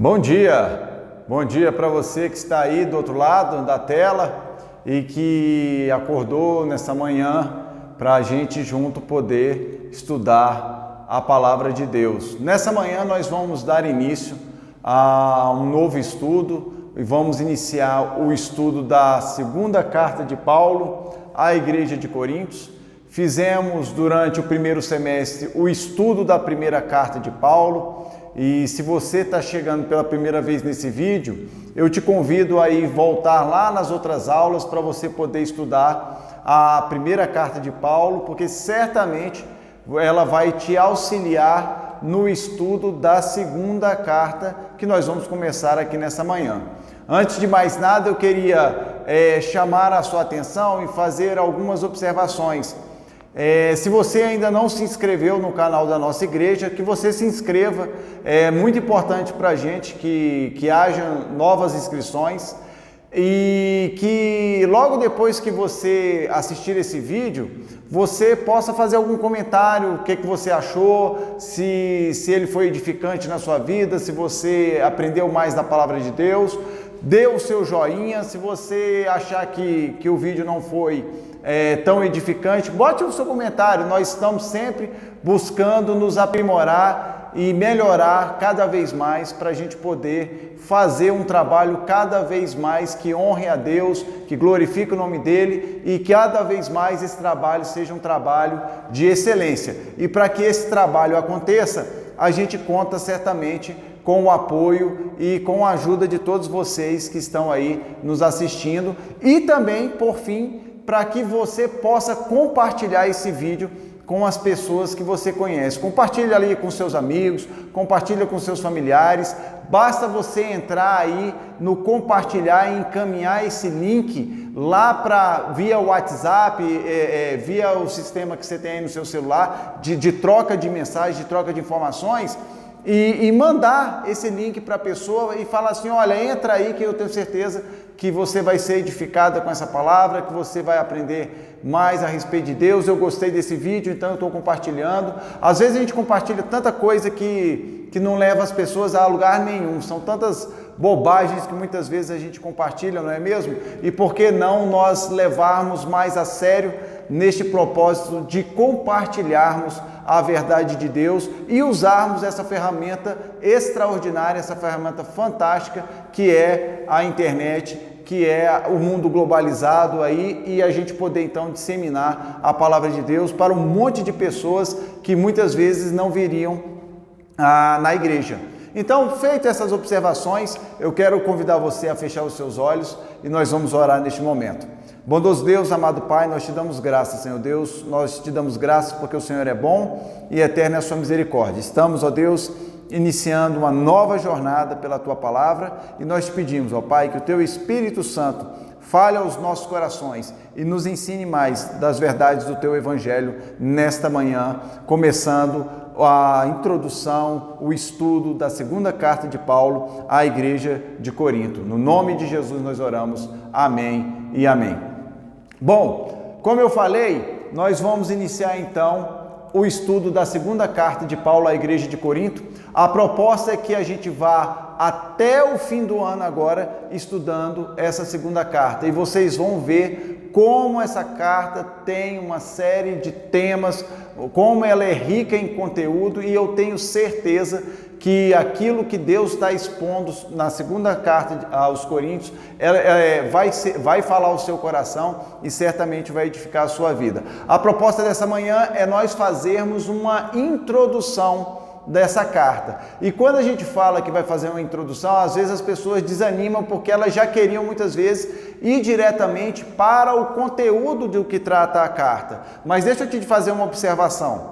Bom dia para você que está aí do outro lado da tela e que acordou nessa manhã para a gente junto poder estudar a palavra de Deus. Nessa manhã nós vamos dar início a um novo estudo e vamos iniciar o estudo da segunda carta de Paulo à Igreja de Coríntios. Fizemos durante o primeiro semestre o estudo da primeira carta de Paulo. E se você está chegando pela primeira vez nesse vídeo, eu te convido a ir voltar lá nas outras aulas para você poder estudar a primeira carta de Paulo, porque certamente ela vai te auxiliar no estudo da segunda carta que nós vamos começar aqui nessa manhã. Antes de mais nada, eu queria chamar a sua atenção e fazer algumas observações. Se você ainda não se inscreveu no canal da nossa igreja, que você se inscreva. É muito importante para a gente que haja novas inscrições e que logo depois que você assistir esse vídeo, você possa fazer algum comentário, o que você achou, se ele foi edificante na sua vida, se você aprendeu mais da palavra de Deus. Dê o seu joinha. Se você achar que o vídeo não foi tão edificante, bote o seu comentário. Nós estamos sempre buscando nos aprimorar e melhorar cada vez mais para a gente poder fazer um trabalho cada vez mais que honre a Deus, que glorifique o nome dele e que cada vez mais esse trabalho seja um trabalho de excelência. E para que esse trabalho aconteça, a gente conta certamente com o apoio e com a ajuda de todos vocês que estão aí nos assistindo e também, por fim, para que você possa compartilhar esse vídeo com as pessoas que você conhece. Compartilha ali com seus amigos, compartilha com seus familiares. Basta você entrar aí no compartilhar e encaminhar esse link lá via WhatsApp, via o sistema que você tem aí no seu celular, de troca de mensagens, de troca de informações, e mandar esse link para a pessoa e falar assim: olha, entra aí que eu tenho certeza que você vai ser edificada com essa palavra, que você vai aprender mais a respeito de Deus. Eu gostei desse vídeo, então eu estou compartilhando. Às vezes a gente compartilha tanta coisa que não leva as pessoas a lugar nenhum. São tantas bobagens que muitas vezes a gente compartilha, não é mesmo? E por que não nós levarmos mais a sério neste propósito de compartilharmos a verdade de Deus e usarmos essa ferramenta extraordinária, essa ferramenta fantástica que é a internet, que é o mundo globalizado aí, e a gente poder então disseminar a palavra de Deus para um monte de pessoas que muitas vezes não viriam na igreja. Então, feito essas observações, eu quero convidar você a fechar os seus olhos e nós vamos orar neste momento. Bondoso Deus, amado Pai, nós te damos graças, Senhor Deus, nós te damos graças porque o Senhor é bom e eterna é a sua misericórdia. Estamos, ó Deus, iniciando uma nova jornada pela Tua Palavra e nós te pedimos, ó Pai, que o Teu Espírito Santo fale aos nossos corações e nos ensine mais das verdades do Teu Evangelho nesta manhã, começando a introdução, o estudo da segunda carta de Paulo à Igreja de Corinto. No nome de Jesus nós oramos. Amém e amém. Bom, como eu falei, nós vamos iniciar então o estudo da segunda carta de Paulo à Igreja de Corinto. A proposta é que a gente vá até o fim do ano agora estudando essa segunda carta. E vocês vão ver como essa carta tem uma série de temas, como ela é rica em conteúdo, e eu tenho certeza que aquilo que Deus está expondo na segunda carta aos Coríntios vai falar ao seu coração e certamente vai edificar a sua vida. A proposta dessa manhã é nós fazermos uma introdução dessa carta. E quando a gente fala que vai fazer uma introdução, às vezes as pessoas desanimam porque elas já queriam muitas vezes ir diretamente para o conteúdo do que trata a carta. Mas deixa eu te fazer uma observação.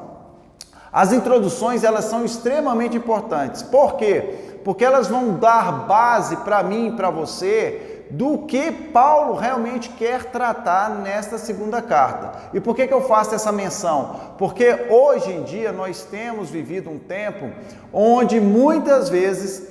As introduções, elas são extremamente importantes. Por quê? Porque elas vão dar base para mim e para você do que Paulo realmente quer tratar nesta segunda carta. E por que eu faço essa menção? Porque hoje em dia nós temos vivido um tempo onde muitas vezes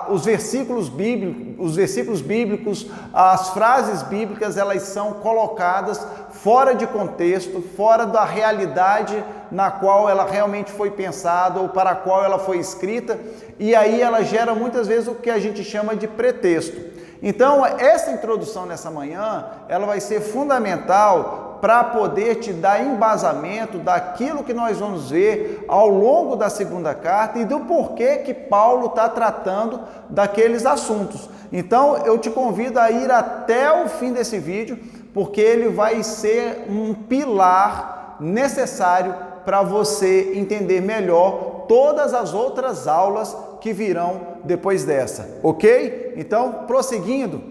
os versículos bíblicos, as frases bíblicas, elas são colocadas fora de contexto, fora da realidade na qual ela realmente foi pensada ou para a qual ela foi escrita, e aí ela gera muitas vezes o que a gente chama de pretexto. Então, essa introdução nessa manhã, ela vai ser fundamental para poder te dar embasamento daquilo que nós vamos ver ao longo da segunda carta e do porquê que Paulo está tratando daqueles assuntos. Então, eu te convido a ir até o fim desse vídeo, porque ele vai ser um pilar necessário para você entender melhor todas as outras aulas que virão depois dessa, ok? Então, prosseguindo,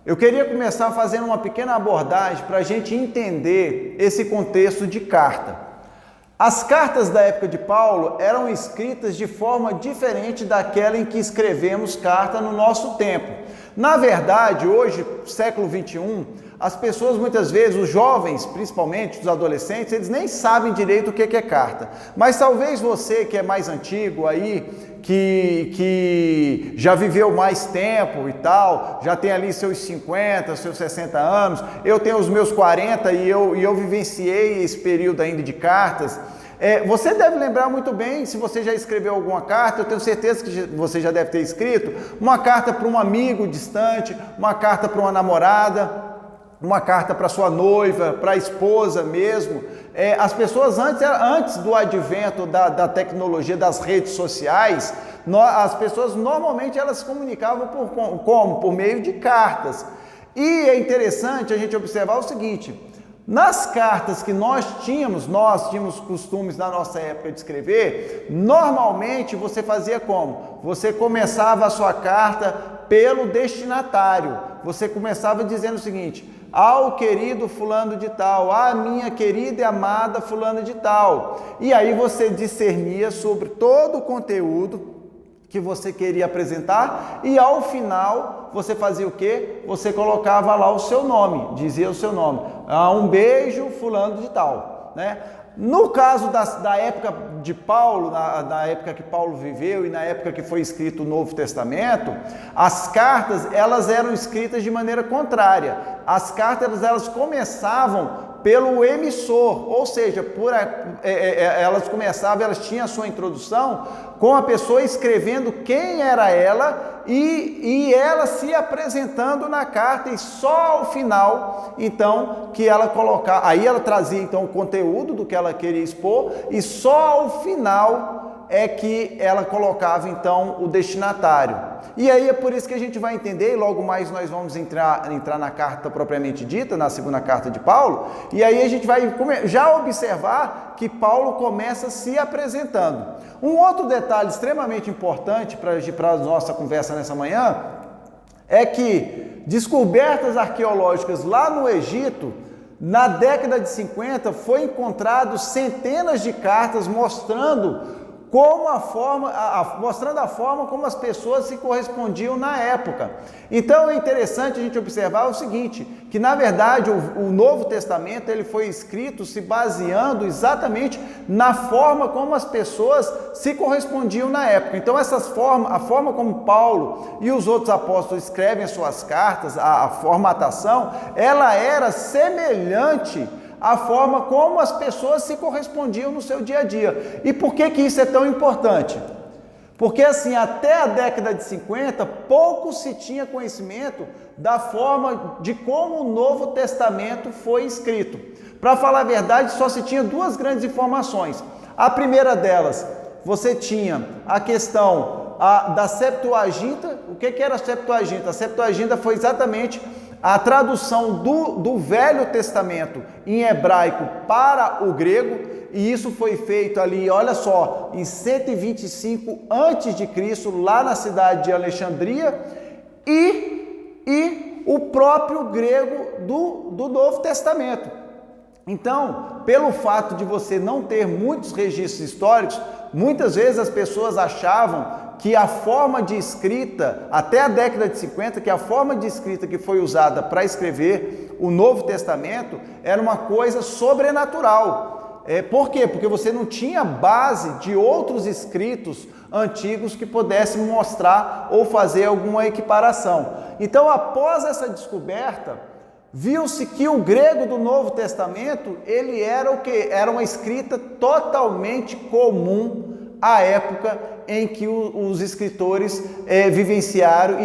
eu queria começar fazendo uma pequena abordagem para a gente entender esse contexto de carta. As cartas da época de Paulo eram escritas de forma diferente daquela em que escrevemos carta no nosso tempo. Na verdade, hoje, século 21, as pessoas muitas vezes, os jovens, principalmente os adolescentes, eles nem sabem direito o que é carta. Mas talvez você que é mais antigo aí, que já viveu mais tempo e tal, já tem ali seus 50, seus 60 anos, eu tenho os meus 40 e eu vivenciei esse período ainda de cartas. Você deve lembrar muito bem, se você já escreveu alguma carta, eu tenho certeza que você já deve ter escrito, uma carta para um amigo distante, uma carta para uma namorada, uma carta para sua noiva, para a esposa mesmo. As pessoas antes do advento da tecnologia, das redes sociais, as pessoas normalmente elas se comunicavam por meio de cartas. E é interessante a gente observar o seguinte: nas cartas que nós tínhamos costumes na nossa época de escrever, normalmente você fazia como? Você começava a sua carta pelo destinatário. Você começava dizendo o seguinte: ao querido fulano de tal, à minha querida e amada fulano de tal. E aí você discernia sobre todo o conteúdo que você queria apresentar e ao final você fazia o quê? Você colocava lá o seu nome, dizia o seu nome. Um beijo fulano de tal, né? No caso da época de Paulo, na época que Paulo viveu e na época que foi escrito o Novo Testamento, as cartas elas eram escritas de maneira contrária. As cartas elas começavam pelo emissor, ou seja, elas tinham a sua introdução com a pessoa escrevendo quem era ela e ela se apresentando na carta, e só ao final, então, que ela colocava, aí ela trazia então o conteúdo do que ela queria expor, e só ao final é que ela colocava então o destinatário. E aí é por isso que a gente vai entender, e logo mais nós vamos entrar na carta propriamente dita, na segunda carta de Paulo, e aí a gente vai já observar que Paulo começa se apresentando. Um outro detalhe extremamente importante para a nossa conversa nessa manhã é que descobertas arqueológicas lá no Egito, na década de 50, foi encontrado centenas de cartas mostrando mostrando a forma como as pessoas se correspondiam na época. Então é interessante a gente observar o seguinte, que na verdade o Novo Testamento ele foi escrito se baseando exatamente na forma como as pessoas se correspondiam na época. Então a forma como Paulo e os outros apóstolos escrevem as suas cartas, a formatação, ela era semelhante a forma como as pessoas se correspondiam no seu dia a dia. E por que isso é tão importante? Porque assim, até a década de 50, pouco se tinha conhecimento da forma de como o Novo Testamento foi escrito. Para falar a verdade, só se tinha duas grandes informações. A primeira delas, você tinha a questão da Septuaginta. O que era a Septuaginta? A Septuaginta foi exatamente a tradução do Velho Testamento em hebraico para o grego, e isso foi feito ali, olha só, em 125 a.C., lá na cidade de Alexandria, e o próprio grego do Novo Testamento. Então, pelo fato de você não ter muitos registros históricos, muitas vezes as pessoas achavam que a forma de escrita, até a década de 50, que a forma de escrita que foi usada para escrever o Novo Testamento era uma coisa sobrenatural. Por quê? Porque você não tinha base de outros escritos antigos que pudessem mostrar ou fazer alguma equiparação. Então, após essa descoberta, viu-se que o grego do Novo Testamento, ele era o quê? Era uma escrita totalmente comum à época em que os escritores vivenciaram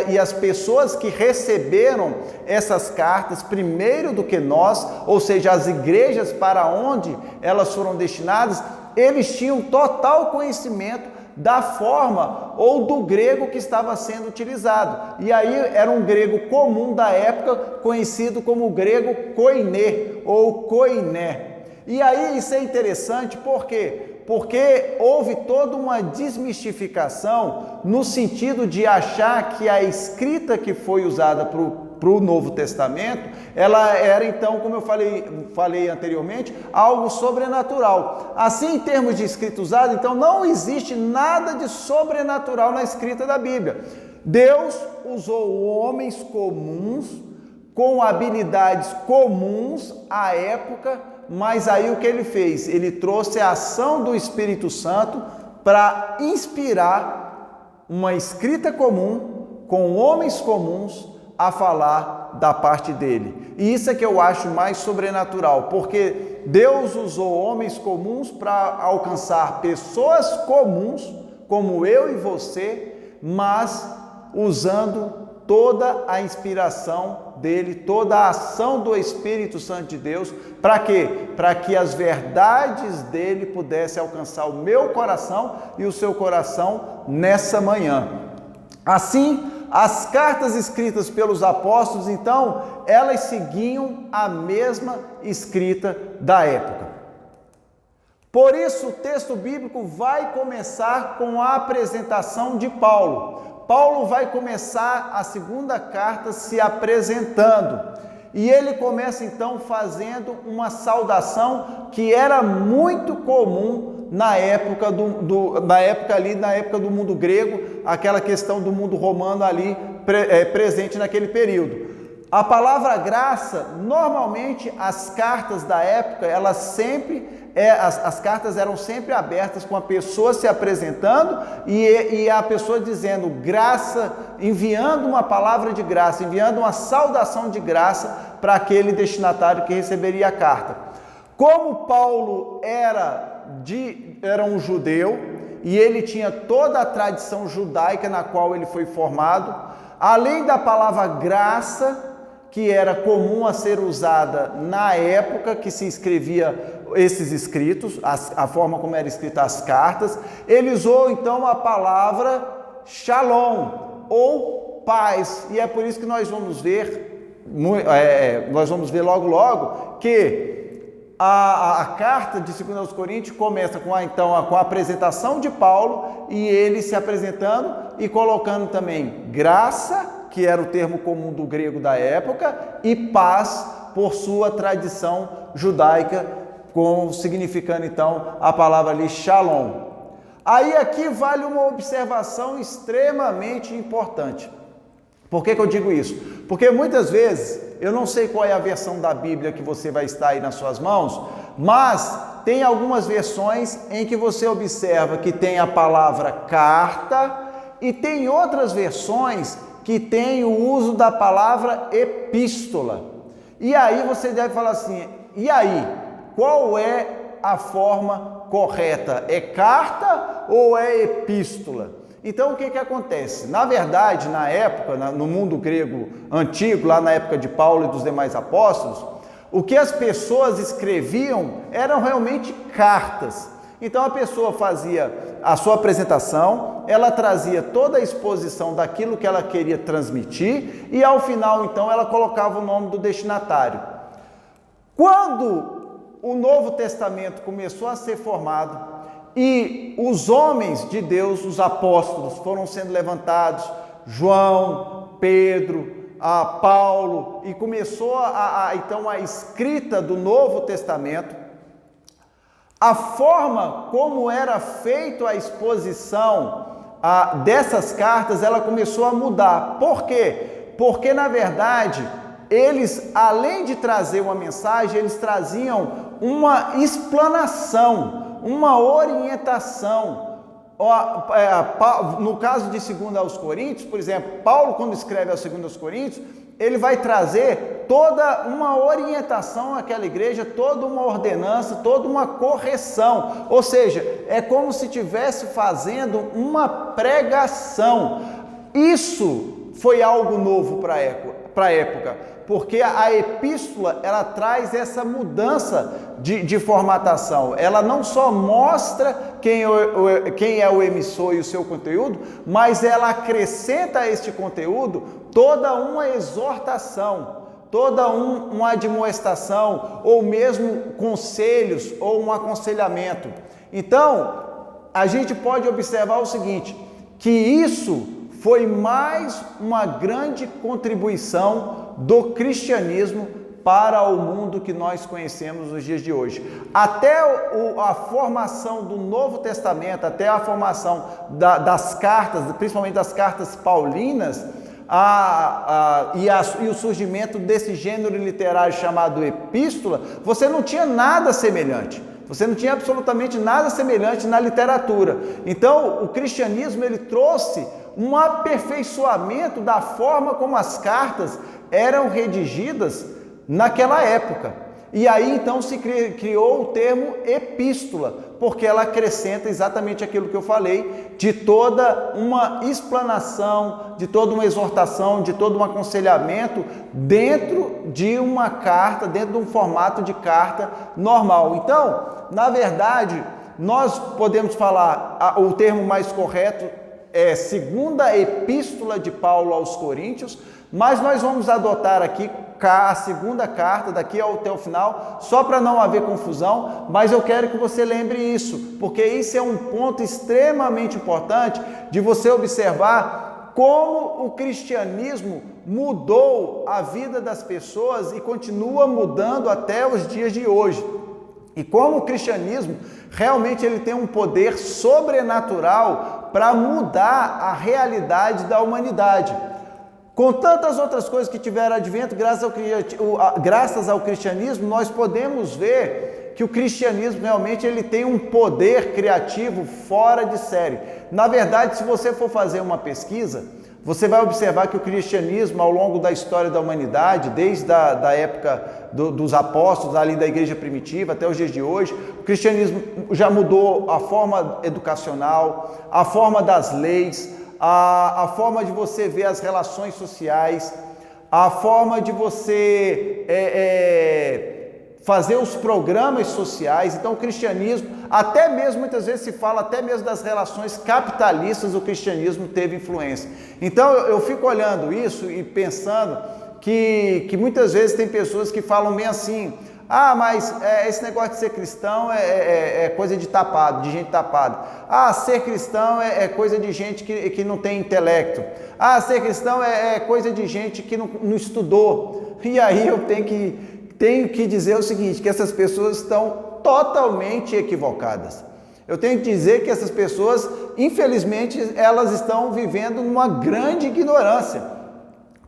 e as pessoas que receberam essas cartas primeiro do que nós, ou seja, as igrejas para onde elas foram destinadas, eles tinham total conhecimento da forma ou do grego que estava sendo utilizado. E aí era um grego comum da época, conhecido como grego koiné ou koiné. E aí isso é interessante, por quê? Porque houve toda uma desmistificação no sentido de achar que a escrita que foi usada para o Novo Testamento, ela era então, como eu falei anteriormente, algo sobrenatural. Assim, em termos de escrita usada, então não existe nada de sobrenatural na escrita da Bíblia. Deus usou homens comuns, com habilidades comuns à época, mas aí o que ele fez? Ele trouxe a ação do Espírito Santo para inspirar uma escrita comum, com homens comuns, a falar da parte dele. E isso é que eu acho mais sobrenatural, porque Deus usou homens comuns para alcançar pessoas comuns, como eu e você, mas usando toda a inspiração dele, toda a ação do Espírito Santo de Deus, para quê? Para que as verdades dele pudessem alcançar o meu coração e o seu coração nessa manhã. Assim, as cartas escritas pelos apóstolos, então, elas seguiam a mesma escrita da época. Por isso, o texto bíblico vai começar com a apresentação de Paulo. Paulo vai começar a segunda carta se apresentando. E ele começa então fazendo uma saudação que era muito comum na época na época do mundo grego, aquela questão do mundo romano ali presente naquele período. A palavra graça, normalmente as cartas da época, as cartas eram sempre abertas com a pessoa se apresentando e a pessoa dizendo graça, enviando uma palavra de graça, enviando uma saudação de graça para aquele destinatário que receberia a carta. Como Paulo era um judeu e ele tinha toda a tradição judaica na qual ele foi formado, além da palavra graça, que era comum a ser usada na época que se escrevia esses escritos, a forma como eram escritas as cartas, ele usou então a palavra shalom, ou paz, e é por isso que nós vamos ver logo que a carta de 2 aos Coríntios começa com a apresentação de Paulo e ele se apresentando e colocando também graça, que era o termo comum do grego da época, e paz por sua tradição judaica, significando então a palavra ali shalom. Aí aqui vale uma observação extremamente importante. Por que eu digo isso? Porque muitas vezes, eu não sei qual é a versão da Bíblia que você vai estar aí nas suas mãos, mas tem algumas versões em que você observa que tem a palavra carta e tem outras versões que tem o uso da palavra epístola. E aí você deve falar assim, e aí, qual é a forma correta? É carta ou é epístola? Então o que acontece? Na verdade, na época, no mundo grego antigo, lá na época de Paulo e dos demais apóstolos, o que as pessoas escreviam eram realmente cartas. Então a pessoa fazia a sua apresentação, ela trazia toda a exposição daquilo que ela queria transmitir e ao final então ela colocava o nome do destinatário. Quando o Novo Testamento começou a ser formado e os homens de Deus, os apóstolos, foram sendo levantados, João, Pedro, Paulo, e começou então a escrita do Novo Testamento, a forma como era feita a exposição dessas cartas, ela começou a mudar. Por quê? Porque, na verdade, eles, além de trazer uma mensagem, eles traziam uma explanação, uma orientação. No caso de 2 aos Coríntios, por exemplo, Paulo, quando escreve aos 2 aos Coríntios, ele vai trazer toda uma orientação àquela igreja, toda uma ordenança, toda uma correção. Ou seja, é como se estivesse fazendo uma pregação. Isso foi algo novo para a época, porque a epístola, ela traz essa mudança de formatação. Ela não só mostra quem é o emissor e o seu conteúdo, mas ela acrescenta a este conteúdo toda uma exortação, toda uma admoestação, ou mesmo conselhos, ou um aconselhamento. Então, a gente pode observar o seguinte, que isso foi mais uma grande contribuição do cristianismo para o mundo que nós conhecemos nos dias de hoje. Até a formação do Novo Testamento, até a formação das cartas, principalmente das cartas paulinas, e o surgimento desse gênero literário chamado epístola, você não tinha nada semelhante. Você não tinha absolutamente nada semelhante na literatura. Então, o cristianismo, ele trouxe um aperfeiçoamento da forma como as cartas eram redigidas naquela época. E aí, então, se criou o termo epístola, porque ela acrescenta exatamente aquilo que eu falei, de toda uma explanação, de toda uma exortação, de todo um aconselhamento dentro de uma carta, dentro de um formato de carta normal. Então, na verdade, nós podemos falar, o termo mais correto é 2ª Epístola de Paulo aos Coríntios, mas nós vamos adotar aqui a 2ª carta, daqui até o final, só para não haver confusão, mas eu quero que você lembre isso, porque isso é um ponto extremamente importante de você observar como o cristianismo mudou a vida das pessoas e continua mudando até os dias de hoje. E como o cristianismo realmente ele tem um poder sobrenatural para mudar a realidade da humanidade. Com tantas outras coisas que tiveram advento, graças ao cristianismo, nós podemos ver que o cristianismo realmente ele tem um poder criativo fora de série. Na verdade, se você for fazer uma pesquisa, você vai observar que o cristianismo, ao longo da história da humanidade, desde a época dos apóstolos, ali da igreja primitiva, até os dias de hoje, o cristianismo já mudou a forma educacional, a forma das leis, a forma de você ver as relações sociais, a forma de você fazer os programas sociais. Então o cristianismo, até mesmo muitas vezes se fala até mesmo das relações capitalistas, o cristianismo teve influência. Então eu fico olhando isso e pensando que muitas vezes tem pessoas que falam bem assim, mas esse negócio de ser cristão é coisa de tapado, de gente tapada. Ser cristão é coisa de gente que não tem intelecto. Ser cristão é coisa de gente que não estudou. E aí eu tenho que dizer o seguinte, que essas pessoas estão totalmente equivocadas. Eu tenho que dizer que essas pessoas, infelizmente, elas estão vivendo numa grande ignorância.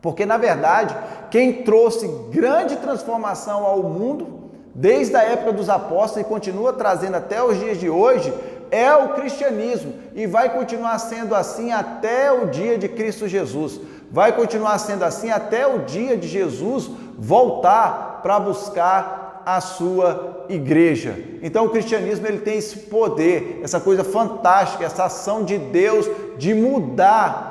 Porque, na verdade, quem trouxe grande transformação ao mundo, desde a época dos apóstolos e continua trazendo até os dias de hoje, é o cristianismo. E vai continuar sendo assim até o dia de Cristo Jesus. Vai continuar sendo assim até o dia de Jesus voltar para buscar a sua igreja. Então, o cristianismo ele tem esse poder, essa coisa fantástica, essa ação de Deus de mudar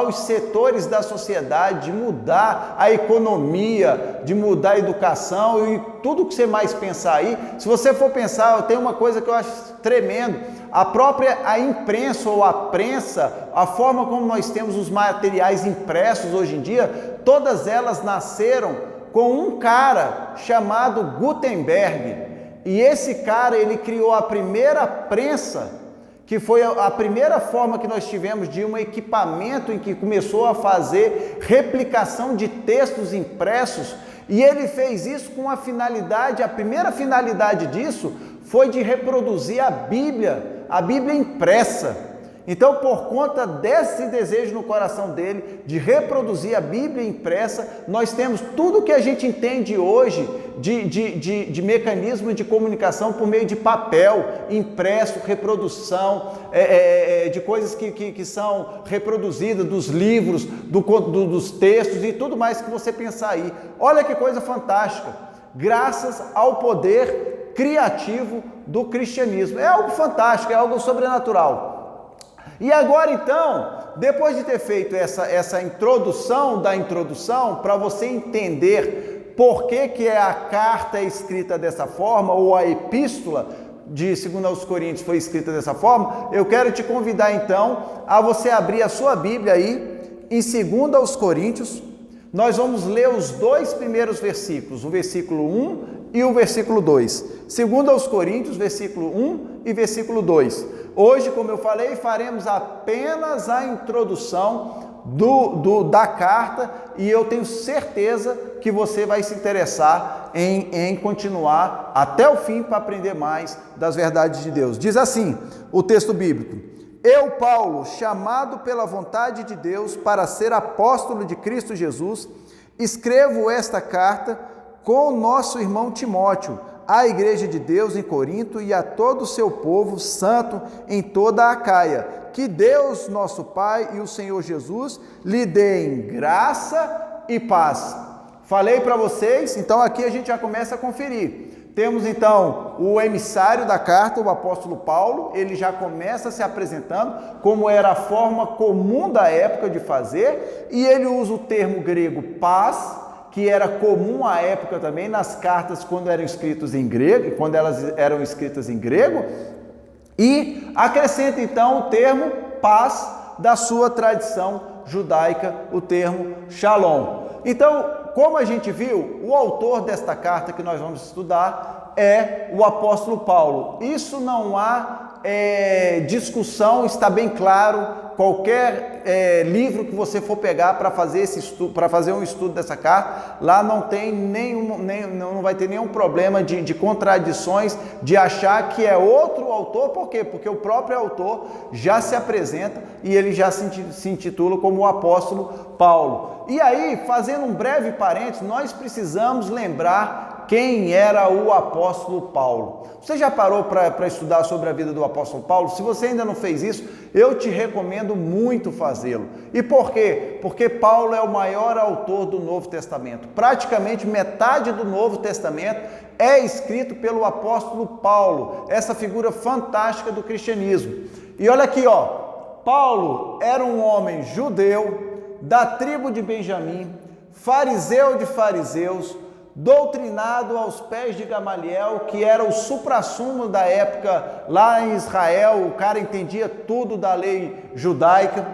os setores da sociedade, de mudar a economia, de mudar a educação e tudo que você mais pensar aí. Se você for pensar, eu tenho uma coisa que eu acho tremendo, a imprensa ou a prensa, a forma como nós temos os materiais impressos hoje em dia, todas elas nasceram com um cara chamado Gutenberg. E esse cara, ele criou a primeira prensa, que foi a primeira forma que nós tivemos de um equipamento em que começou a fazer replicação de textos impressos, e ele fez isso com a primeira finalidade disso foi de reproduzir a Bíblia impressa. Então, por conta desse desejo no coração dele de reproduzir a Bíblia impressa, nós temos tudo que a gente entende hoje de mecanismo de comunicação por meio de papel, impresso, reprodução, de coisas que são reproduzidas, dos livros, dos textos e tudo mais que você pensar aí. Olha que coisa fantástica, graças ao poder criativo do cristianismo. É algo fantástico, é algo sobrenatural. E agora então, depois de ter feito essa introdução da introdução, para você entender por que a carta é escrita dessa forma, ou a epístola de 2 aos Coríntios foi escrita dessa forma, eu quero te convidar então a você abrir a sua Bíblia aí, em 2 aos Coríntios. Nós vamos ler os 2 primeiros versículos, o versículo 1 e o versículo 2. 2 aos Coríntios, versículo 1 e versículo 2. Hoje, como eu falei, faremos apenas a introdução da carta e eu tenho certeza que você vai se interessar em continuar até o fim para aprender mais das verdades de Deus. Diz assim o texto bíblico: Eu, Paulo, chamado pela vontade de Deus para ser apóstolo de Cristo Jesus, escrevo esta carta com o nosso irmão Timóteo, à igreja de Deus em Corinto e a todo o seu povo santo em toda a Acaia. Que Deus, nosso Pai e o Senhor Jesus lhe deem graça e paz. Falei para vocês, então aqui a gente já começa a conferir. Temos então o emissário da carta, o apóstolo Paulo, ele já começa se apresentando como era a forma comum da época de fazer, e ele usa o termo grego paz, que era comum à época também nas cartas quando eram escritas em grego, quando elas eram escritas em grego, e acrescenta então o termo paz da sua tradição judaica, o termo shalom. Então, como a gente viu, o autor desta carta que nós vamos estudar é o apóstolo Paulo. Isso não há discussão, está bem claro. Qualquer livro que você for pegar para fazer esse estudo, para fazer um estudo dessa carta, lá não tem não vai ter nenhum problema de contradições, de achar que é outro autor. Por quê? Porque o próprio autor já se apresenta e ele já se intitula como o apóstolo Paulo. E aí, fazendo um breve parênteses, nós precisamos lembrar quem era o apóstolo Paulo. Você já parou para estudar sobre a vida do apóstolo Paulo? Se você ainda não fez isso, eu te recomendo muito fazê-lo. E por quê? Porque Paulo é o maior autor do Novo Testamento. Praticamente metade do Novo Testamento é escrito pelo apóstolo Paulo, essa figura fantástica do cristianismo. E olha aqui, ó, Paulo era um homem judeu, da tribo de Benjamim, fariseu de fariseus, doutrinado aos pés de Gamaliel, que era o suprassumo da época lá em Israel. O cara entendia tudo da lei judaica,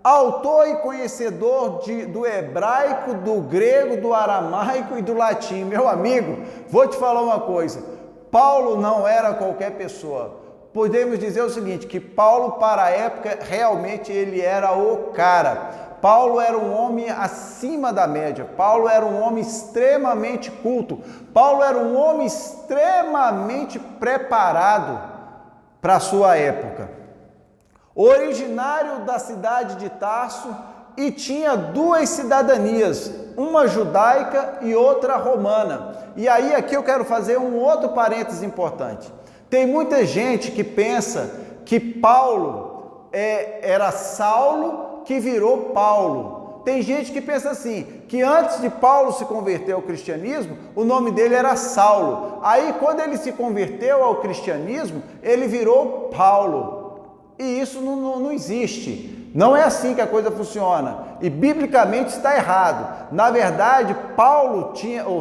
autor e conhecedor do hebraico, do grego, do aramaico e do latim. Meu amigo, vou te falar uma coisa, Paulo não era qualquer pessoa. Podemos dizer o seguinte, que Paulo para a época realmente ele era o cara. Paulo era um homem acima da média, Paulo era um homem extremamente culto, Paulo era um homem extremamente preparado para a sua época. Originário da cidade de Tarso e tinha 2 cidadanias, uma judaica e outra romana. E aí aqui eu quero fazer um outro parênteses importante. Tem muita gente que pensa que Paulo era Saulo, que virou Paulo. Tem gente que pensa assim, que antes de Paulo se converter ao cristianismo, o nome dele era Saulo. Aí quando ele se converteu ao cristianismo, ele virou Paulo. E isso não existe. Não é assim que a coisa funciona. E biblicamente está errado. Na verdade,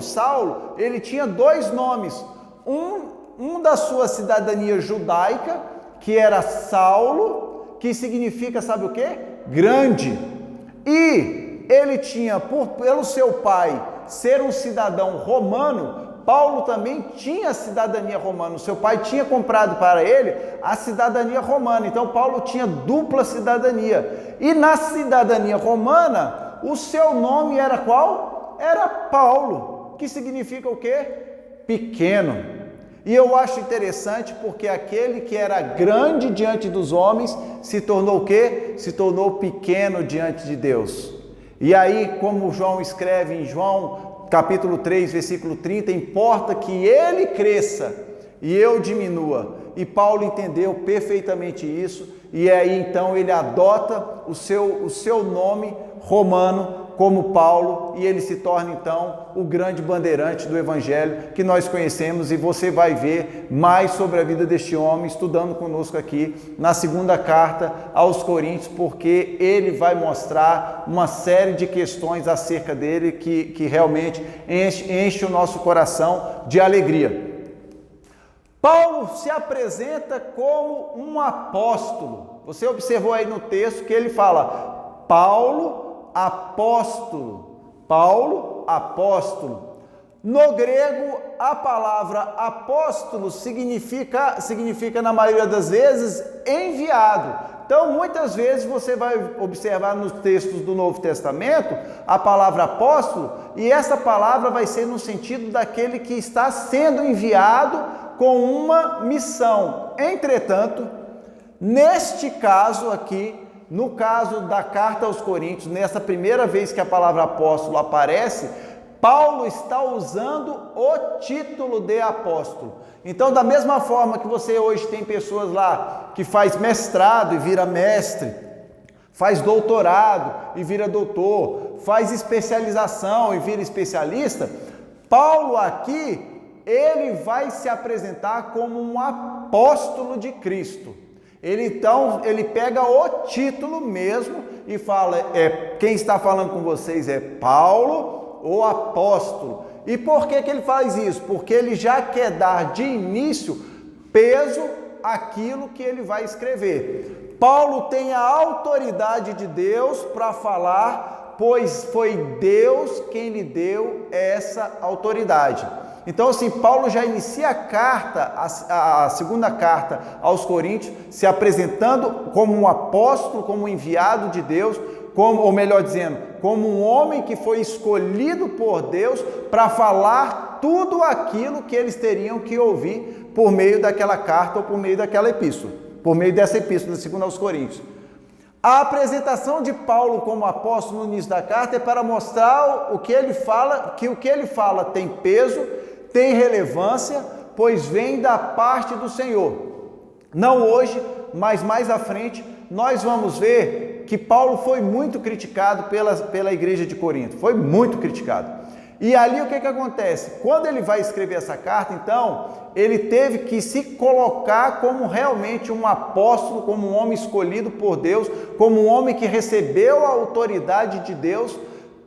Saulo, ele tinha 2 nomes. Um da sua cidadania judaica, que era Saulo, que significa, sabe o quê? Grande. E ele tinha, pelo seu pai ser um cidadão romano, Paulo também tinha cidadania romana. O seu pai tinha comprado para ele a cidadania romana. Então Paulo tinha dupla cidadania. E na cidadania romana, o seu nome era qual? Era Paulo, que significa o quê? Pequeno. E eu acho interessante porque aquele que era grande diante dos homens se tornou o quê? Se tornou pequeno diante de Deus. E aí, como João escreve em João capítulo 3, versículo 30, importa que ele cresça e eu diminua. E Paulo entendeu perfeitamente isso, e aí então ele adota o seu nome romano como Paulo, e ele se torna então o grande bandeirante do Evangelho que nós conhecemos, e você vai ver mais sobre a vida deste homem estudando conosco aqui na segunda carta aos Coríntios, porque ele vai mostrar uma série de questões acerca dele que realmente enche o nosso coração de alegria. Paulo se apresenta como um apóstolo. Você observou aí no texto que ele fala Paulo apóstolo. Paulo apóstolo. No grego, a palavra apóstolo significa na maioria das vezes enviado. Então, muitas vezes você vai observar nos textos do Novo Testamento a palavra apóstolo, e essa palavra vai ser no sentido daquele que está sendo enviado com uma missão. Entretanto, neste caso aqui, no caso da carta aos Coríntios, nessa primeira vez que a palavra apóstolo aparece, Paulo está usando o título de apóstolo. Então, da mesma forma que você hoje tem pessoas lá que faz mestrado e vira mestre, faz doutorado e vira doutor, faz especialização e vira especialista, Paulo aqui, ele vai se apresentar como um apóstolo de Cristo. Ele pega o título mesmo e fala, quem está falando com vocês é Paulo, o apóstolo. E por que ele faz isso? Porque ele já quer dar de início peso àquilo que ele vai escrever. Paulo tem a autoridade de Deus para falar, pois foi Deus quem lhe deu essa autoridade. Então, assim, Paulo já inicia a carta, a segunda carta aos Coríntios, se apresentando como um apóstolo, como um enviado de Deus, ou melhor dizendo, como um homem que foi escolhido por Deus para falar tudo aquilo que eles teriam que ouvir por meio daquela carta ou por meio daquela epístola, por meio dessa epístola, segunda aos Coríntios. A apresentação de Paulo como apóstolo no início da carta é para mostrar o que ele fala, que o que ele fala tem peso, tem relevância, pois vem da parte do Senhor. Não hoje, mas mais à frente, nós vamos ver que Paulo foi muito criticado pela igreja de Corinto, foi muito criticado. E ali o que acontece? Quando ele vai escrever essa carta, então, ele teve que se colocar como realmente um apóstolo, como um homem escolhido por Deus, como um homem que recebeu a autoridade de Deus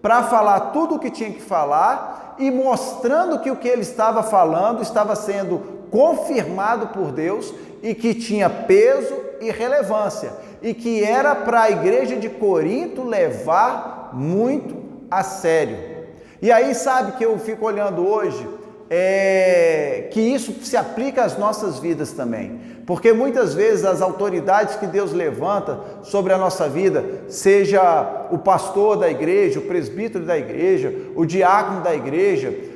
para falar tudo o que tinha que falar, e mostrando que o que ele estava falando estava sendo confirmado por Deus e que tinha peso e relevância, e que era para a igreja de Corinto levar muito a sério. E aí sabe que eu fico olhando hoje, que isso se aplica às nossas vidas também, porque muitas vezes as autoridades que Deus levanta sobre a nossa vida, seja o pastor da igreja, o presbítero da igreja, o diácono da igreja,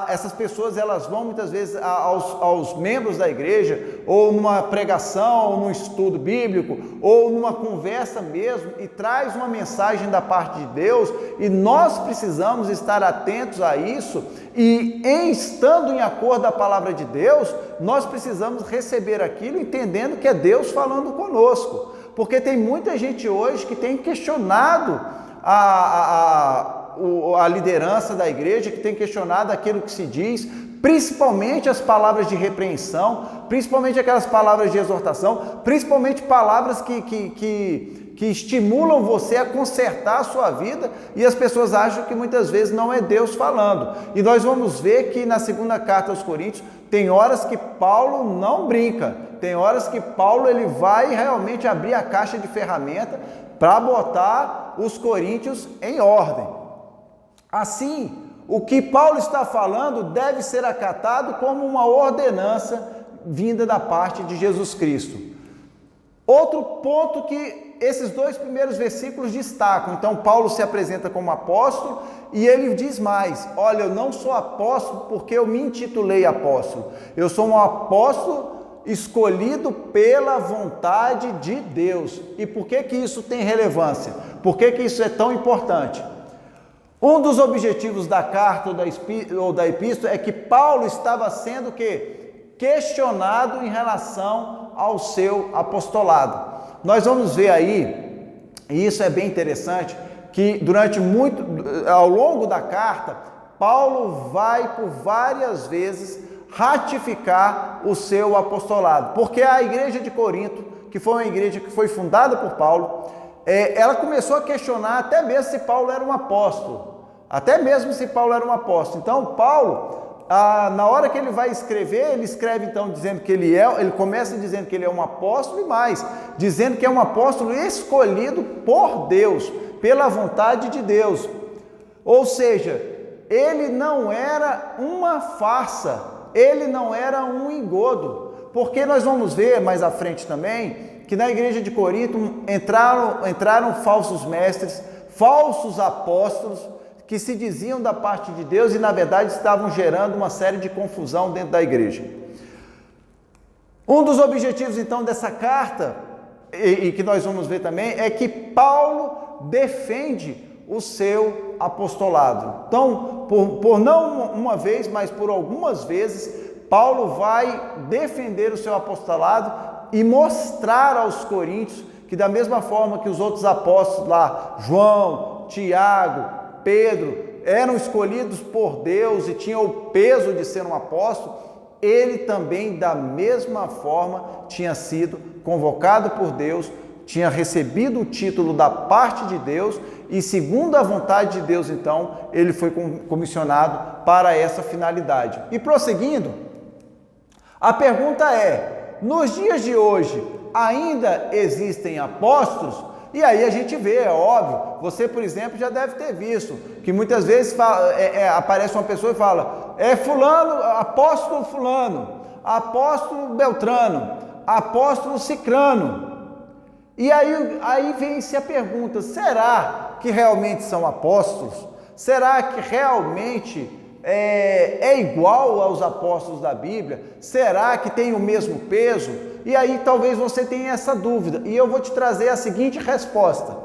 essas pessoas elas vão muitas vezes aos membros da igreja, ou numa pregação, ou num estudo bíblico, ou numa conversa mesmo, e traz uma mensagem da parte de Deus, e nós precisamos estar atentos a isso, e estando em acordo da palavra de Deus, nós precisamos receber aquilo entendendo que é Deus falando conosco, porque tem muita gente hoje que tem questionado a liderança da igreja, que tem questionado aquilo que se diz, principalmente as palavras de repreensão, principalmente aquelas palavras de exortação, principalmente palavras que estimulam você a consertar a sua vida, e as pessoas acham que muitas vezes não é Deus falando. E nós vamos ver que na segunda carta aos Coríntios, tem horas que Paulo não brinca, tem horas que Paulo ele vai realmente abrir a caixa de ferramenta para botar os coríntios em ordem. Assim, o que Paulo está falando deve ser acatado como uma ordenança vinda da parte de Jesus Cristo. Outro ponto que esses dois primeiros versículos destacam. Então Paulo se apresenta como apóstolo e ele diz mais: olha, eu não sou apóstolo porque eu me intitulei apóstolo, eu sou um apóstolo escolhido pela vontade de Deus. E por que que isso tem relevância? Por que que isso é tão importante? Um dos objetivos da carta ou da epístola é que Paulo estava sendo questionado em relação ao seu apostolado. Nós vamos ver aí, e isso é bem interessante, que ao longo da carta, Paulo vai por várias vezes ratificar o seu apostolado, porque a igreja de Corinto, que foi uma igreja que foi fundada por Paulo, ela começou a questionar até mesmo se Paulo era um apóstolo, Então Paulo, na hora que ele vai escrever, ele escreve então dizendo que ele começa dizendo que ele é um apóstolo e mais, dizendo que é um apóstolo escolhido por Deus, pela vontade de Deus. Ou seja, ele não era uma farsa, ele não era um engodo, porque nós vamos ver mais à frente também, que na igreja de Corinto entraram falsos mestres, falsos apóstolos, que se diziam da parte de Deus e na verdade estavam gerando uma série de confusão dentro da igreja. Um dos objetivos então dessa carta, e que nós vamos ver também, é que Paulo defende o seu apostolado. Então, por não uma vez, mas por algumas vezes, Paulo vai defender o seu apostolado e mostrar aos coríntios que da mesma forma que os outros apóstolos lá, João, Tiago, Pedro, eram escolhidos por Deus e tinham o peso de ser um apóstolo, ele também da mesma forma tinha sido convocado por Deus, tinha recebido o título da parte de Deus e segundo a vontade de Deus, então, ele foi comissionado para essa finalidade. E prosseguindo, a pergunta é, nos dias de hoje, ainda existem apóstolos? E aí a gente vê, é óbvio, você, por exemplo, já deve ter visto, que muitas vezes aparece uma pessoa e fala, fulano, apóstolo Beltrano, apóstolo Cicrano. E aí vem-se a pergunta, será que realmente são apóstolos? Será que realmente é igual aos apóstolos da Bíblia? Será que tem o mesmo peso? E aí talvez você tenha essa dúvida, e eu vou te trazer a seguinte resposta.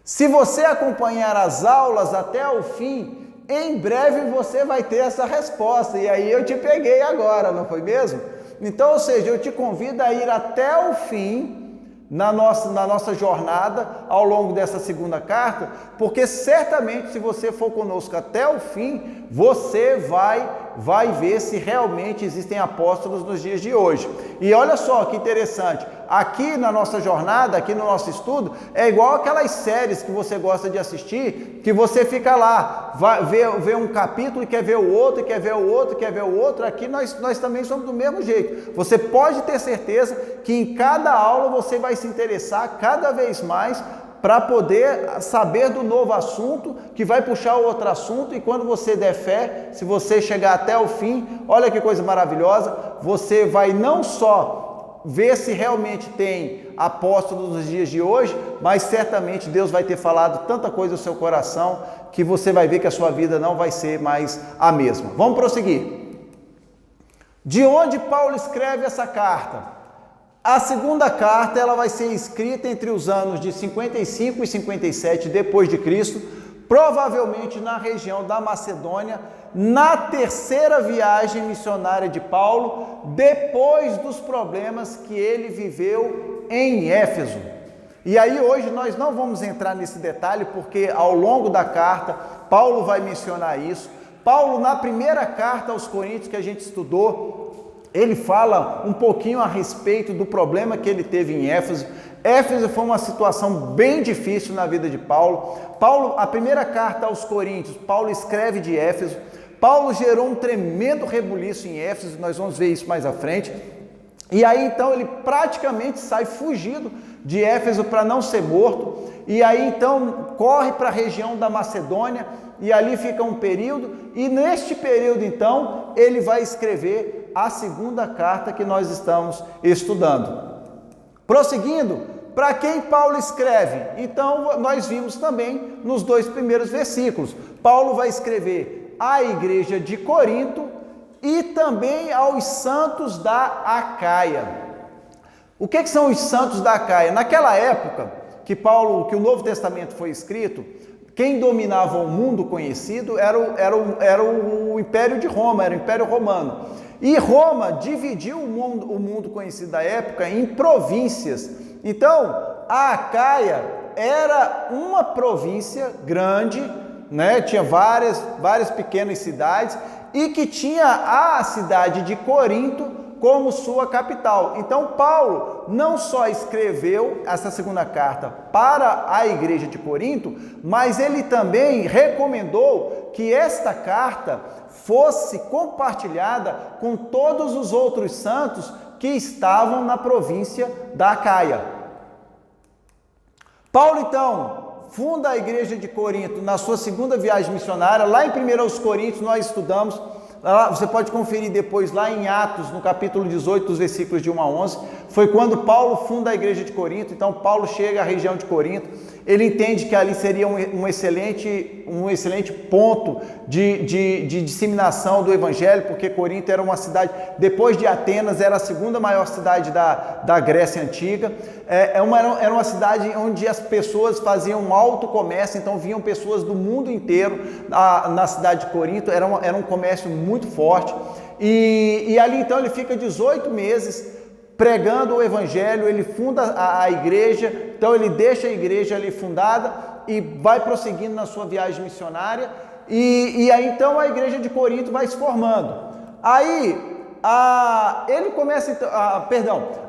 Se você acompanhar as aulas até o fim, em breve você vai ter essa resposta, e aí eu te peguei agora, não foi mesmo? Então, ou seja, eu te convido a ir até o fim, na nossa jornada ao longo dessa segunda carta, porque certamente se você for conosco até o fim, você vai ver se realmente existem apóstolos nos dias de hoje. E olha só que interessante, aqui na nossa jornada, aqui no nosso estudo, é igual aquelas séries que você gosta de assistir, que você fica lá, vai ver um capítulo e quer ver o outro, quer ver o outro, quer ver o outro. Aqui nós também somos do mesmo jeito. Você pode ter certeza que em cada aula você vai se interessar cada vez mais para poder saber do novo assunto, que vai puxar o outro assunto, e quando você der fé, se você chegar até o fim, olha que coisa maravilhosa, você vai não só ver se realmente tem apóstolos nos dias de hoje, mas certamente Deus vai ter falado tanta coisa no seu coração, que você vai ver que a sua vida não vai ser mais a mesma. Vamos prosseguir. De onde Paulo escreve essa carta? A segunda carta ela vai ser escrita entre os anos de 55 e 57 depois de Cristo, provavelmente na região da Macedônia, na terceira viagem missionária de Paulo, depois dos problemas que ele viveu em Éfeso. E aí hoje nós não vamos entrar nesse detalhe, porque ao longo da carta Paulo vai mencionar isso. Paulo, na primeira carta aos Coríntios que a gente estudou, ele fala um pouquinho a respeito do problema que ele teve em Éfeso. Éfeso foi uma situação bem difícil na vida de Paulo. A primeira carta aos Coríntios, Paulo escreve de Éfeso. Paulo gerou um tremendo rebuliço em Éfeso, nós vamos ver isso mais à frente. E aí então ele praticamente sai fugido de Éfeso para não ser morto. E aí então corre para a região da Macedônia e ali fica um período. E neste período então ele vai escrever a segunda carta que nós estamos estudando. Prosseguindo, para quem Paulo escreve? Então, nós vimos também nos 2 primeiros versículos. Paulo vai escrever à igreja de Corinto e também aos santos da Acaia. O que são os santos da Acaia? Naquela época que o Novo Testamento foi escrito, quem dominava o mundo conhecido era o Império de Roma, era o Império Romano. E Roma dividiu o mundo conhecido da época em províncias. Então, a Acaia era uma província grande, né? Tinha várias pequenas cidades e que tinha a cidade de Corinto como sua capital. Então, Paulo não só escreveu essa segunda carta para a igreja de Corinto, mas ele também recomendou que esta carta fosse compartilhada com todos os outros santos que estavam na província da Acaia. Paulo, então, funda a igreja de Corinto na sua segunda viagem missionária. Lá em 1 Coríntios nós estudamos, você pode conferir depois lá em Atos, no capítulo 18, dos versículos de 1 a 11, foi quando Paulo funda a igreja de Corinto. Então Paulo chega à região de Corinto, ele entende que ali seria um excelente ponto de disseminação do evangelho, porque Corinto era uma cidade, depois de Atenas, era a segunda maior cidade da Grécia Antiga. Era uma cidade onde as pessoas faziam um alto comércio, então vinham pessoas do mundo inteiro na cidade de Corinto. Era um comércio muito forte, e ali então ele fica 18 meses pregando o evangelho. Ele funda a igreja, então ele deixa a igreja ali fundada e vai prosseguindo na sua viagem missionária, e aí então a igreja de Corinto vai se formando. Aí ele começa,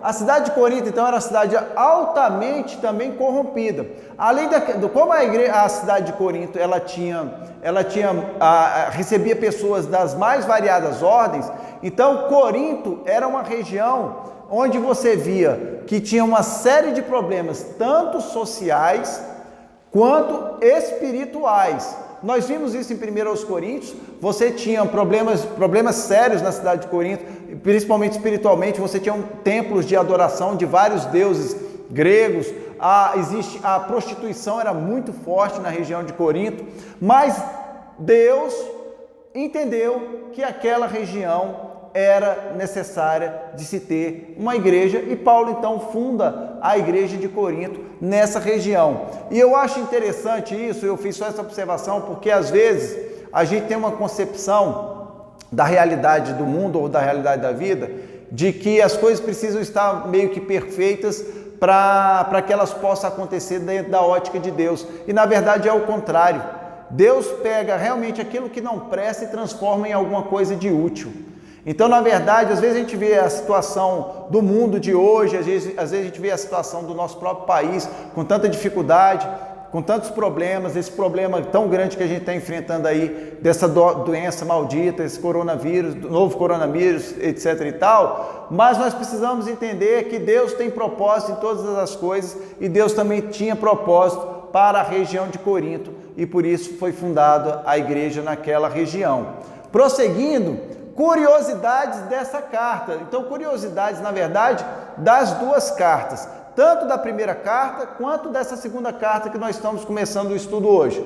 a cidade de Corinto então era uma cidade altamente também corrompida. Além como a cidade de Corinto recebia pessoas das mais variadas ordens, então Corinto era uma região onde você via que tinha uma série de problemas, tanto sociais quanto espirituais. Nós vimos isso em 1 Coríntios. Você tinha problemas sérios na cidade de Corinto, principalmente espiritualmente. Você tinha templos de adoração de vários deuses gregos. A prostituição era muito forte na região de Corinto, mas Deus entendeu que aquela região era necessária de se ter uma igreja, e Paulo então funda a igreja de Corinto nessa região. E eu acho interessante isso, eu fiz só essa observação, porque às vezes a gente tem uma concepção da realidade do mundo ou da realidade da vida, de que as coisas precisam estar meio que perfeitas para que elas possam acontecer dentro da ótica de Deus, e na verdade é o contrário. Deus pega realmente aquilo que não presta e transforma em alguma coisa de útil. Então, na verdade, às vezes a gente vê a situação do mundo de hoje, às vezes a gente vê a situação do nosso próprio país com tanta dificuldade, com tantos problemas, esse problema tão grande que a gente está enfrentando aí, dessa doença maldita, esse coronavírus, novo coronavírus, etc. e tal, mas nós precisamos entender que Deus tem propósito em todas as coisas, e Deus também tinha propósito para a região de Corinto, e por isso foi fundada a igreja naquela região. Prosseguindo, curiosidades dessa carta. Então, curiosidades, na verdade, das duas cartas, tanto da primeira carta quanto dessa segunda carta que nós estamos começando o estudo hoje.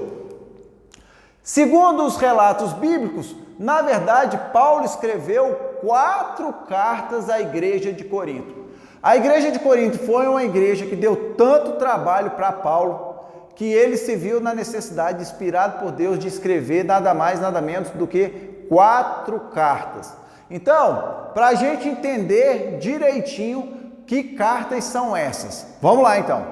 Segundo os relatos bíblicos, na verdade, Paulo escreveu 4 cartas à igreja de Corinto. A igreja de Corinto foi uma igreja que deu tanto trabalho para Paulo, que ele se viu na necessidade, inspirado por Deus, de escrever nada mais, nada menos do que 4 cartas. Então, para a gente entender direitinho que cartas são essas, vamos lá então.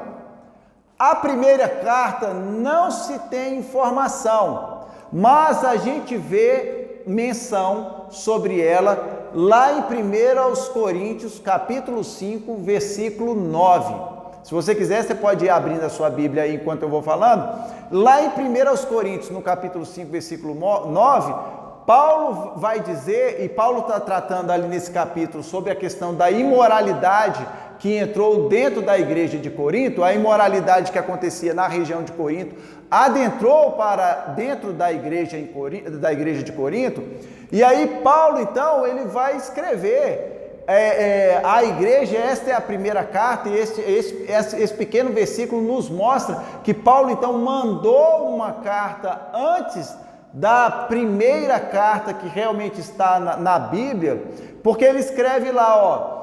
A primeira carta não se tem informação, mas a gente vê menção sobre ela lá em 1 Coríntios, capítulo 5, versículo 9. Se você quiser, você pode ir abrindo a sua Bíblia aí enquanto eu vou falando. Lá em 1 Coríntios, no capítulo 5, versículo 9, Paulo vai dizer, e Paulo está tratando ali nesse capítulo sobre a questão da imoralidade que entrou dentro da igreja de Corinto, a imoralidade que acontecia na região de Corinto, adentrou para dentro da igreja de Corinto, e aí Paulo então ele vai escrever a igreja, esta é a primeira carta, e esse pequeno versículo nos mostra que Paulo então mandou uma carta antes da primeira carta que realmente está na Bíblia, porque ele escreve lá, ó,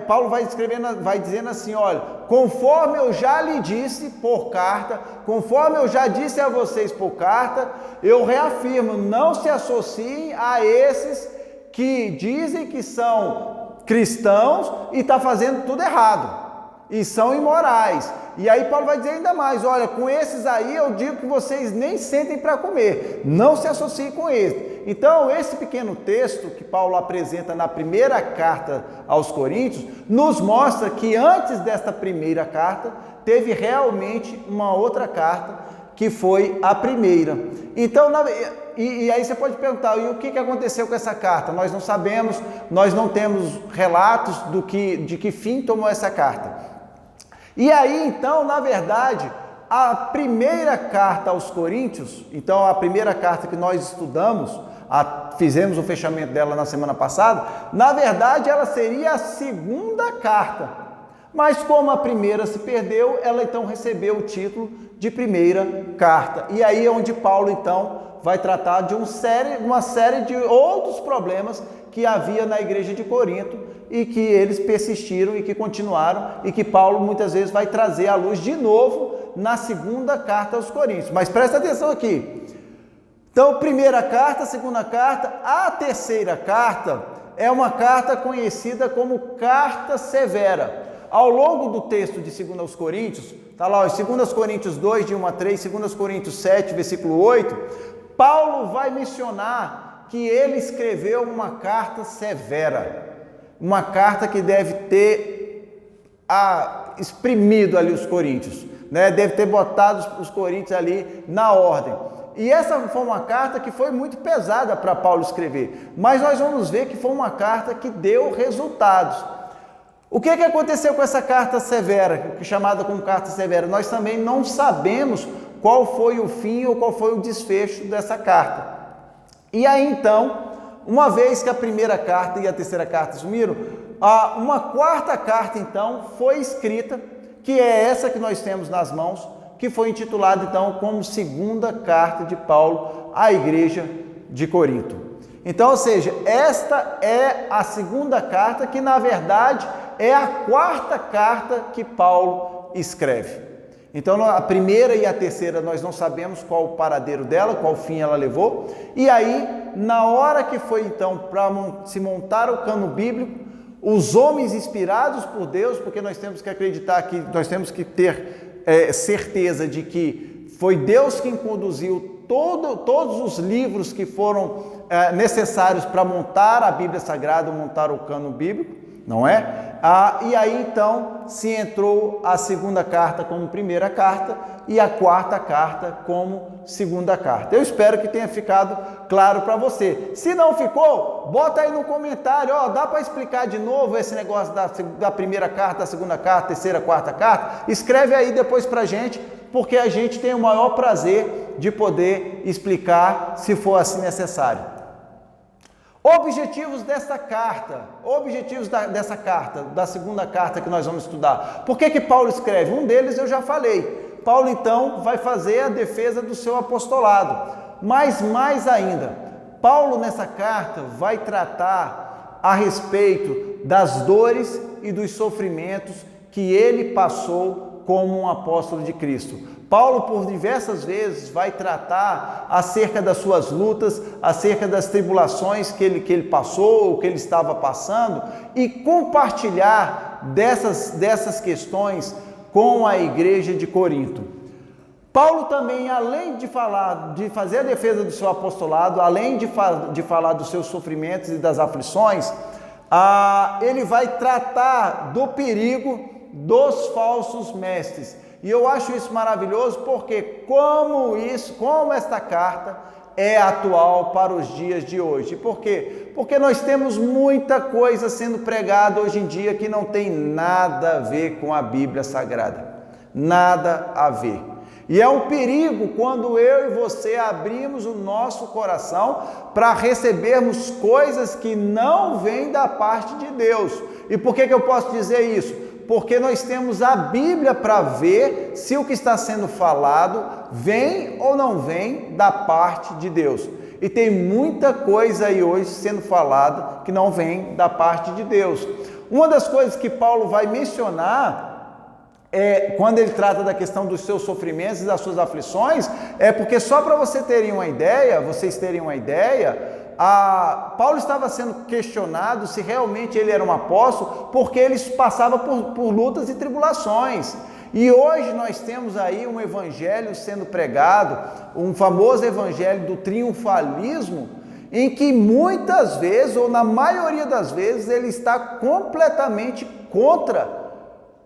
Paulo vai dizendo assim, olha, conforme eu já lhe disse por carta, conforme eu já disse a vocês por carta, eu reafirmo, não se associem a esses que dizem que são cristãos e estão fazendo tudo errado, e são imorais. E aí Paulo vai dizer ainda mais, olha, com esses aí eu digo que vocês nem sentem para comer, não se associem com eles. Então esse pequeno texto que Paulo apresenta na primeira carta aos Coríntios, nos mostra que antes desta primeira carta, teve realmente uma outra carta, que foi a primeira. Então, e aí você pode perguntar, e o que aconteceu com essa carta? Nós não sabemos, nós não temos relatos de que fim tomou essa carta. E aí, então, na verdade, a primeira carta aos Coríntios, então a primeira carta que nós estudamos, fizemos o fechamento dela na semana passada, na verdade ela seria a segunda carta. Mas como a primeira se perdeu, ela então recebeu o título de primeira carta. E aí é onde Paulo então vai tratar de uma série de outros problemas que havia na igreja de Corinto e que eles persistiram e que continuaram e que Paulo muitas vezes vai trazer à luz de novo na segunda carta aos Coríntios. Mas presta atenção aqui. Então, primeira carta, segunda carta, a terceira carta é uma carta conhecida como carta severa. Ao longo do texto de 2 aos Coríntios, está lá, 2 Coríntios 2, de 1 a 3, 2 Coríntios 7, versículo 8, Paulo vai mencionar que ele escreveu uma carta severa, uma carta que deve ter exprimido ali os coríntios, né? Deve ter botado os coríntios ali na ordem. E essa foi uma carta que foi muito pesada para Paulo escrever, mas nós vamos ver que foi uma carta que deu resultados. O que aconteceu com essa carta severa, chamada como carta severa? Nós também não sabemos qual foi o fim ou qual foi o desfecho dessa carta. E aí então, uma vez que a primeira carta e a terceira carta sumiram, uma quarta carta então foi escrita, que é essa que nós temos nas mãos, que foi intitulada então como segunda carta de Paulo à igreja de Corinto. Então, ou seja, esta é a segunda carta que na verdade é a quarta carta que Paulo escreve. Então, a primeira e a terceira nós não sabemos qual o paradeiro dela, qual fim ela levou. E aí, na hora que foi então para se montar o cano bíblico, os homens inspirados por Deus, porque nós temos que acreditar que nós temos que ter certeza de que foi Deus quem conduziu todos os livros que foram necessários para montar a Bíblia Sagrada, montar o cano bíblico, não é? E aí então se entrou a segunda carta como primeira carta e a quarta carta como segunda carta. Eu espero que tenha ficado claro para você. Se não ficou, bota aí no comentário, dá para explicar de novo esse negócio da primeira carta, da segunda carta, terceira, quarta carta? Escreve aí depois para a gente, porque a gente tem o maior prazer de poder explicar se for assim necessário. Objetivos dessa carta, dessa carta, da segunda carta que nós vamos estudar. Por que Paulo escreve? Um deles eu já falei. Paulo então vai fazer a defesa do seu apostolado. Mas mais ainda, Paulo nessa carta vai tratar a respeito das dores e dos sofrimentos que ele passou como um apóstolo de Cristo. Paulo, por diversas vezes, vai tratar acerca das suas lutas, acerca das tribulações que ele passou, ou que ele estava passando, e compartilhar dessas questões com a igreja de Corinto. Paulo também, além de fazer a defesa do seu apostolado, além de falar dos seus sofrimentos e das aflições, ele vai tratar do perigo dos falsos mestres. E eu acho isso maravilhoso porque como esta carta é atual para os dias de hoje. Por quê? Porque nós temos muita coisa sendo pregada hoje em dia que não tem nada a ver com a Bíblia Sagrada. Nada a ver. E é um perigo quando eu e você abrimos o nosso coração para recebermos coisas que não vêm da parte de Deus. E por que eu posso dizer isso? Porque nós temos a Bíblia para ver se o que está sendo falado vem ou não vem da parte de Deus. E tem muita coisa aí hoje sendo falada que não vem da parte de Deus. Uma das coisas que Paulo vai mencionar quando ele trata da questão dos seus sofrimentos e das suas aflições, porque só para vocês terem uma ideia, Paulo estava sendo questionado se realmente ele era um apóstolo, porque ele passava por lutas e tribulações. E hoje nós temos aí um evangelho sendo pregado, um famoso evangelho do triunfalismo, em que muitas vezes, ou na maioria das vezes, ele está completamente contra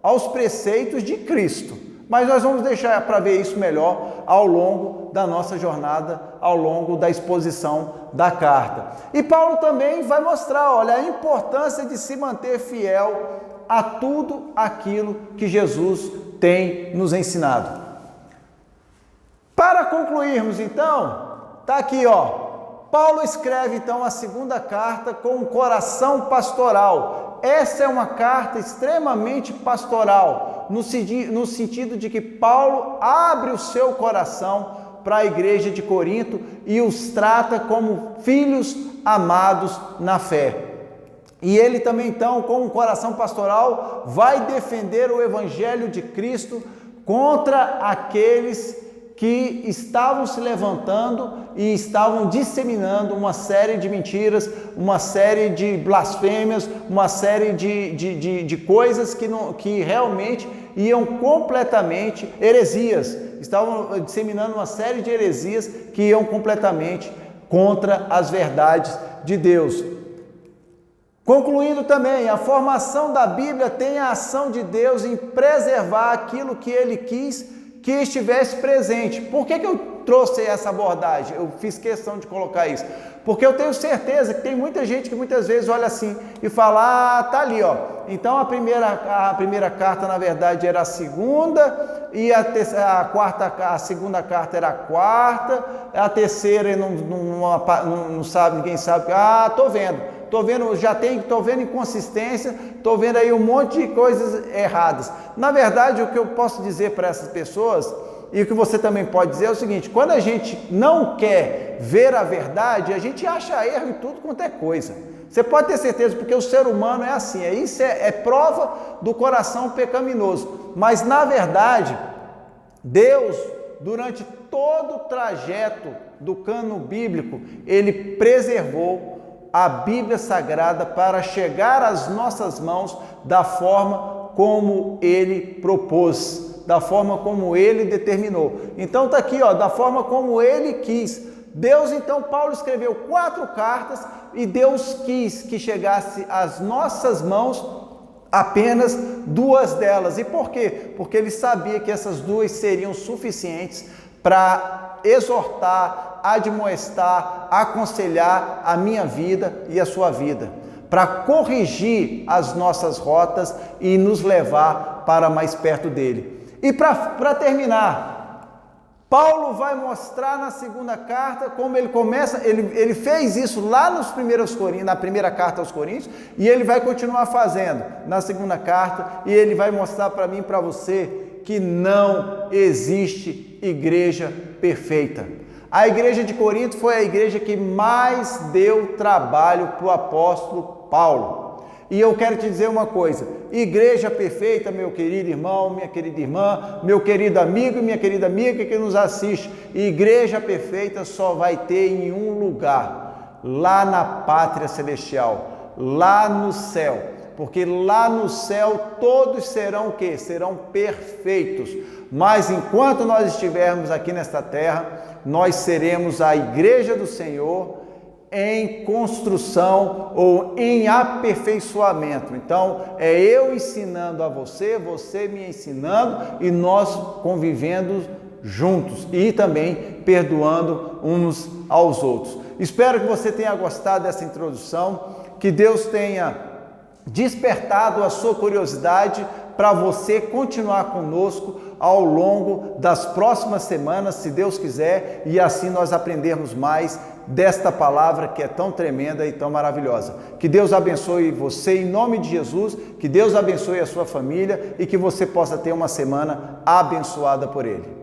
aos preceitos de Cristo. Mas nós vamos deixar para ver isso melhor ao longo da nossa jornada, ao longo da exposição da carta. E Paulo também vai mostrar, olha, a importância de se manter fiel a tudo aquilo que Jesus tem nos ensinado. Para concluirmos então, está aqui, Paulo escreve então a segunda carta com um coração pastoral. Essa é uma carta extremamente pastoral, no sentido de que Paulo abre o seu coração para a igreja de Corinto e os trata como filhos amados na fé. E ele também então, com um coração pastoral, vai defender o evangelho de Cristo contra aqueles que estavam se levantando e estavam disseminando uma série de mentiras, uma série de blasfêmias, uma série de coisas que realmente iam completamente heresias. Estavam disseminando uma série de heresias que iam completamente contra as verdades de Deus. Concluindo também, a formação da Bíblia tem a ação de Deus em preservar aquilo que Ele quis que estivesse presente. Por que eu trouxe essa abordagem? Eu fiz questão de colocar isso. Porque eu tenho certeza que tem muita gente que muitas vezes olha assim e fala, tá ali, Então a primeira carta na verdade era a segunda, e a segunda carta era a quarta, a terceira não sabe, ninguém sabe. Estou vendo inconsistência, estou vendo aí um monte de coisas erradas. Na verdade, o que eu posso dizer para essas pessoas, e o que você também pode dizer é o seguinte: quando a gente não quer ver a verdade, a gente acha erro em tudo quanto é coisa. Você pode ter certeza, porque o ser humano é assim, isso é prova do coração pecaminoso. Mas na verdade, Deus, durante todo o trajeto do cânon bíblico, Ele preservou a Bíblia Sagrada para chegar às nossas mãos da forma como Ele propôs, da forma como Ele determinou. Então está aqui, da forma como Ele quis. Deus, então, Paulo escreveu 4 cartas e Deus quis que chegasse às nossas mãos apenas 2 delas. E por quê? Porque Ele sabia que essas 2 seriam suficientes para exortar, admoestar, aconselhar a minha vida e a sua vida, para corrigir as nossas rotas e nos levar para mais perto dele. E para terminar, Paulo vai mostrar na segunda carta como ele começa, ele fez isso lá na primeira carta aos Coríntios, e ele vai continuar fazendo na segunda carta, e ele vai mostrar para mim e para você que não existe igreja perfeita. A igreja de Corinto foi a igreja que mais deu trabalho para o apóstolo Paulo. E eu quero te dizer uma coisa: igreja perfeita, meu querido irmão, minha querida irmã, meu querido amigo e minha querida amiga que nos assiste, igreja perfeita só vai ter em um lugar, lá na pátria celestial, lá no céu. Porque lá no céu todos serão o quê? Serão perfeitos. Mas enquanto nós estivermos aqui nesta terra, nós seremos a igreja do Senhor em construção ou em aperfeiçoamento. Então, é eu ensinando a você, você me ensinando e nós convivendo juntos e também perdoando uns aos outros. Espero que você tenha gostado dessa introdução, que Deus tenha despertado a sua curiosidade para você continuar conosco ao longo das próximas semanas, se Deus quiser, e assim nós aprendermos mais desta palavra que é tão tremenda e tão maravilhosa. Que Deus abençoe você em nome de Jesus, que Deus abençoe a sua família e que você possa ter uma semana abençoada por Ele.